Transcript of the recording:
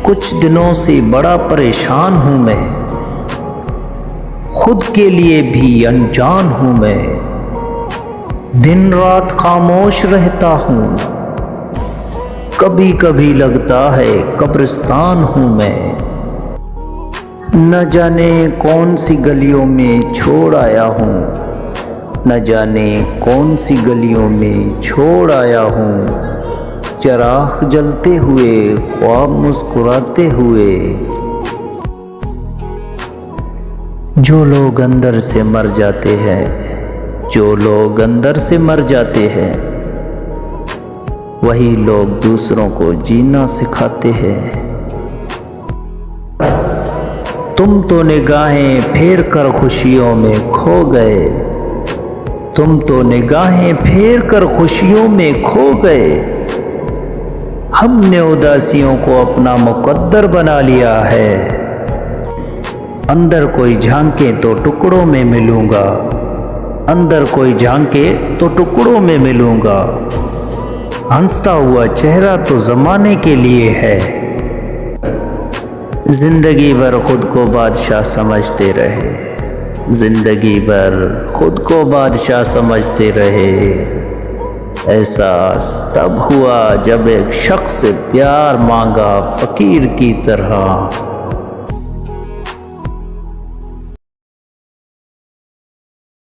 कुछ दिनों से बड़ा परेशान हूँ मैं, खुद के लिए भी अनजान हूँ मैं। दिन रात खामोश रहता हूँ, कभी कभी लगता है कब्रिस्तान हूँ मैं। न जाने कौन सी गलियों में छोड़ आया हूँ, न जाने कौन सी गलियों में छोड़ आया हूँ। चिराग जलते हुए, ख्वाब मुस्कुराते हुए। जो लोग अंदर से मर जाते हैं, जो लोग अंदर से मर जाते हैं, वही लोग दूसरों को जीना सिखाते हैं। तुम तो निगाहें फेर कर खुशियों में खो गए, तुम तो निगाहें फेर कर खुशियों में खो गए। हमने उदासियों को अपना मुकद्दर बना लिया है। अंदर कोई झांके तो टुकड़ों में मिलूंगा, अंदर कोई झांके तो टुकड़ों में मिलूंगा। हंसता हुआ चेहरा तो जमाने के लिए है। जिंदगी भर खुद को बादशाह समझते रहे, जिंदगी भर खुद को बादशाह समझते रहे। एहसास तब हुआ जब एक शख्स से प्यार मांगा फकीर की तरह।